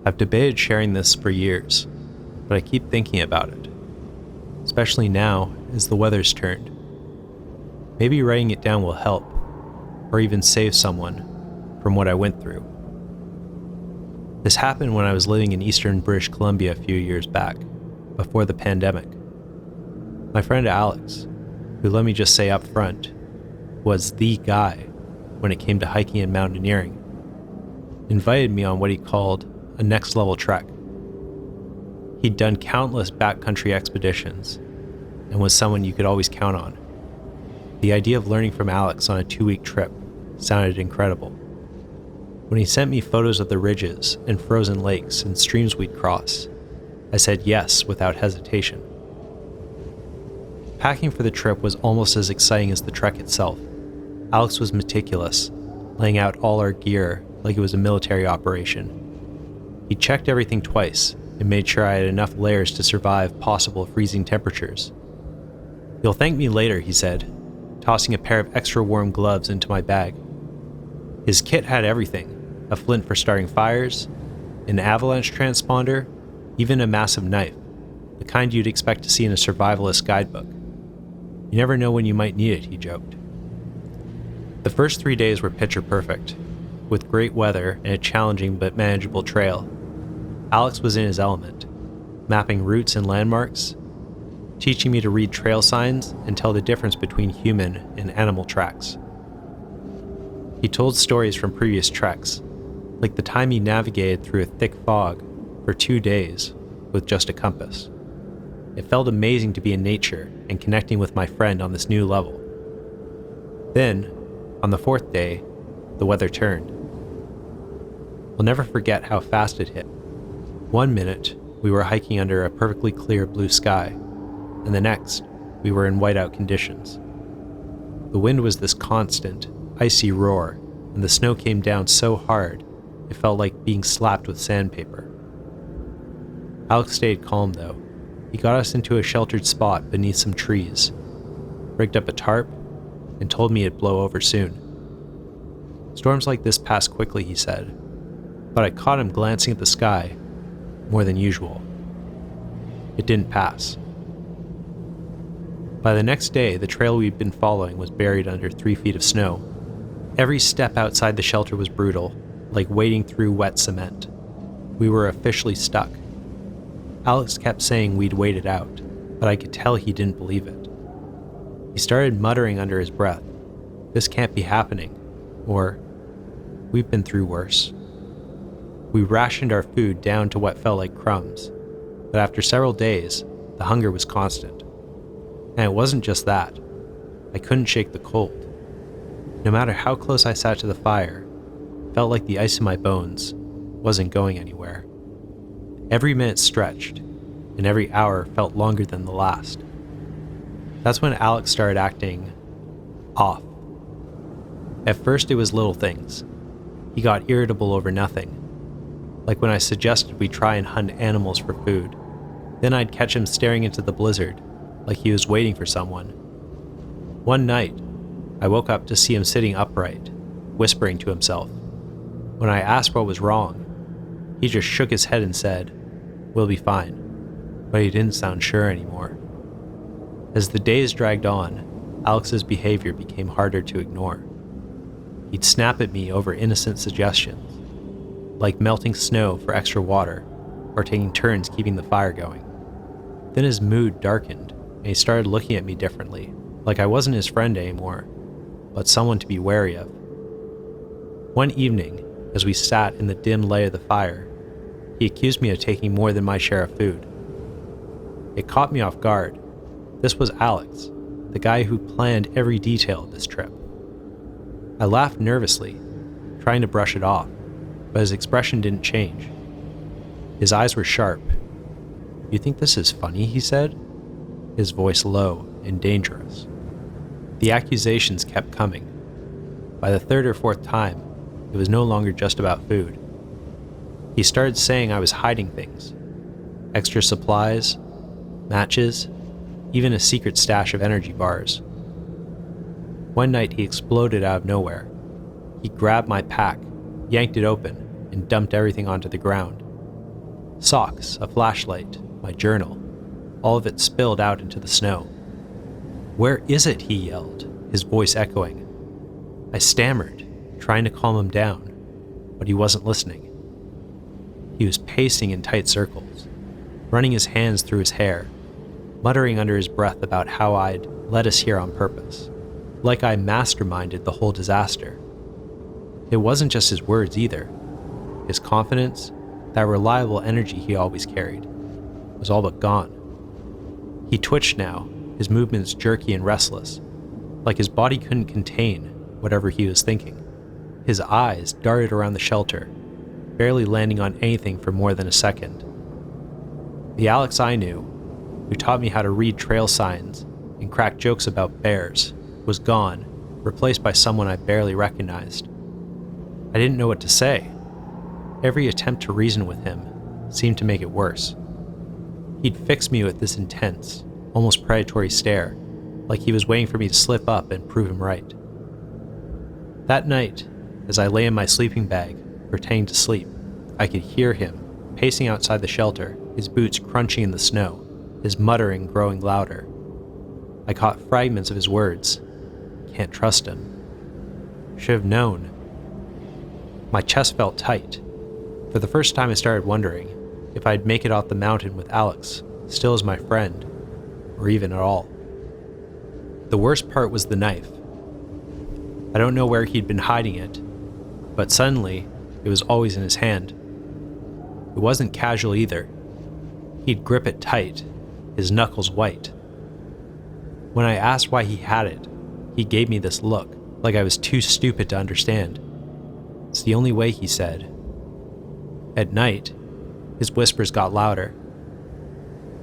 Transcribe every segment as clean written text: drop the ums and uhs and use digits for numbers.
I've debated sharing this for years, but I keep thinking about it, especially now as the weather's turned. Maybe writing it down will help, or even save someone from what I went through. This happened when I was living in eastern British Columbia a few years back, before the pandemic. My friend Alex, who let me just say up front, was the guy when it came to hiking and mountaineering, invited me on what he called a next level trek. He'd done countless backcountry expeditions and was someone you could always count on. The idea of learning from Alex on a 2-week trip sounded incredible. When he sent me photos of the ridges and frozen lakes and streams we'd cross, I said yes without hesitation. Packing for the trip was almost as exciting as the trek itself. Alex was meticulous, laying out all our gear like it was a military operation. He checked everything twice and made sure I had enough layers to survive possible freezing temperatures. "You'll thank me later," he said, tossing a pair of extra warm gloves into my bag. His kit had everything: a flint for starting fires, an avalanche transponder, even a massive knife, the kind you'd expect to see in a survivalist guidebook. "You never know when you might need it," he joked. The first 3 days were picture perfect, with great weather and a challenging but manageable trail. Alex was in his element, mapping routes and landmarks, teaching me to read trail signs and tell the difference between human and animal tracks. He told stories from previous treks, like the time he navigated through a thick fog for 2 days with just a compass. It felt amazing to be in nature and connecting with my friend on this new level. Then, on the 4th day, the weather turned. I'll never forget how fast it hit. 1 minute, we were hiking under a perfectly clear blue sky, and the next, we were in whiteout conditions. The wind was this constant, icy roar, and the snow came down so hard, it felt like being slapped with sandpaper. Alex stayed calm though. He got us into a sheltered spot beneath some trees, rigged up a tarp, and told me it'd blow over soon. "Storms like this pass quickly," he said, but I caught him glancing at the sky more than usual. It didn't pass. By the next day, the trail we'd been following was buried under 3 feet of snow. Every step outside the shelter was brutal, like wading through wet cement. We were officially stuck. Alex kept saying we'd wait it out, but I could tell he didn't believe it. He started muttering under his breath, "This can't be happening," or "We've been through worse." We rationed our food down to what felt like crumbs, but after several days, the hunger was constant. And it wasn't just that. I couldn't shake the cold. No matter how close I sat to the fire, it felt like the ice in my bones wasn't going anywhere. Every minute stretched, and every hour felt longer than the last. That's when Alex started acting off. At first it was little things. He got irritable over nothing, like when I suggested we try and hunt animals for food. Then I'd catch him staring into the blizzard, like he was waiting for someone. One night, I woke up to see him sitting upright, whispering to himself. When I asked what was wrong, he just shook his head and said, "We'll be fine," but he didn't sound sure anymore. As the days dragged on, Alex's behavior became harder to ignore. He'd snap at me over innocent suggestions, like melting snow for extra water, or taking turns keeping the fire going. Then his mood darkened, and he started looking at me differently, like I wasn't his friend anymore, but someone to be wary of. One evening, as we sat in the dim light of the fire, he accused me of taking more than my share of food. It caught me off guard. This was Alex, the guy who planned every detail of this trip. I laughed nervously, trying to brush it off, but his expression didn't change. His eyes were sharp. "You think this is funny?" he said, his voice low and dangerous. The accusations kept coming. By the 3rd or 4th time, it was no longer just about food. He started saying I was hiding things. Extra supplies, matches, even a secret stash of energy bars. One night he exploded out of nowhere. He grabbed my pack, yanked it open, and dumped everything onto the ground. Socks, a flashlight, my journal, all of it spilled out into the snow. "Where is it?" he yelled, his voice echoing. I stammered, trying to calm him down, but he wasn't listening. He was pacing in tight circles, running his hands through his hair, muttering under his breath about how I'd led us here on purpose, like I masterminded the whole disaster. It wasn't just his words either. His confidence, that reliable energy he always carried, was all but gone. He twitched now, his movements jerky and restless, like his body couldn't contain whatever he was thinking. His eyes darted around the shelter, barely landing on anything for more than a second. The Alex I knew, who taught me how to read trail signs and crack jokes about bears, was gone, replaced by someone I barely recognized. I didn't know what to say. Every attempt to reason with him seemed to make it worse. He'd fix me with this intense, almost predatory stare, like he was waiting for me to slip up and prove him right. That night, as I lay in my sleeping bag, pretending to sleep, I could hear him, pacing outside the shelter, his boots crunching in the snow, his muttering growing louder. I caught fragments of his words. Can't trust him. Should have known. My chest felt tight. For the first time I started wondering if I'd make it off the mountain with Alex, still as my friend, or even at all. The worst part was the knife. I don't know where he'd been hiding it, but suddenly it was always in his hand. It wasn't casual either. He'd grip it tight, his knuckles white. When I asked why he had it, he gave me this look, like I was too stupid to understand. It's the only way, he said. At night, his whispers got louder.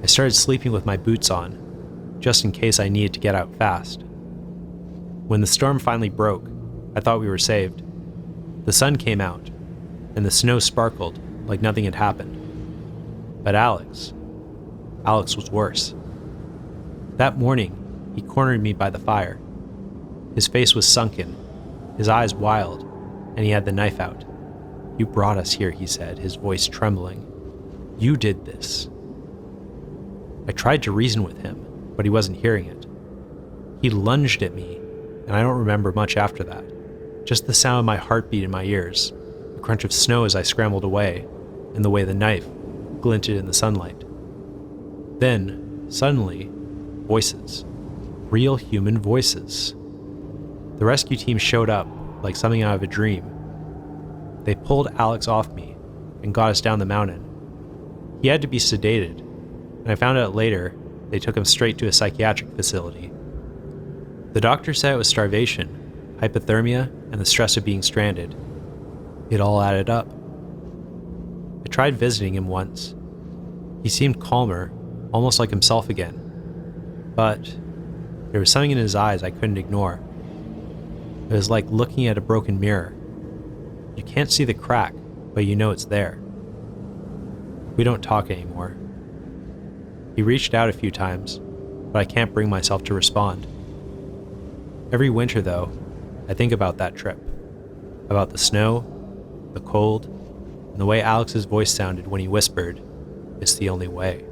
I started sleeping with my boots on, just in case I needed to get out fast. When the storm finally broke, I thought we were saved. The sun came out, and the snow sparkled like nothing had happened. But Alex was worse. That morning, he cornered me by the fire. His face was sunken, his eyes wild, and he had the knife out. "You brought us here," he said, his voice trembling. "You did this." I tried to reason with him, but he wasn't hearing it. He lunged at me, and I don't remember much after that. Just the sound of my heartbeat in my ears, the crunch of snow as I scrambled away, and the way the knife glinted in the sunlight. Then, suddenly, voices. Real human voices. The rescue team showed up like something out of a dream. They pulled Alex off me and got us down the mountain. He had to be sedated, and I found out later they took him straight to a psychiatric facility. The doctor said it was starvation, hypothermia, and the stress of being stranded. It all added up. I tried visiting him once. He seemed calmer, almost like himself again. But there was something in his eyes I couldn't ignore. It was like looking at a broken mirror. You can't see the crack, but you know it's there. We don't talk anymore. He reached out a few times, but I can't bring myself to respond. Every winter, though, I think about that trip. About the snow, the cold, and the way Alex's voice sounded when he whispered, "It's the only way."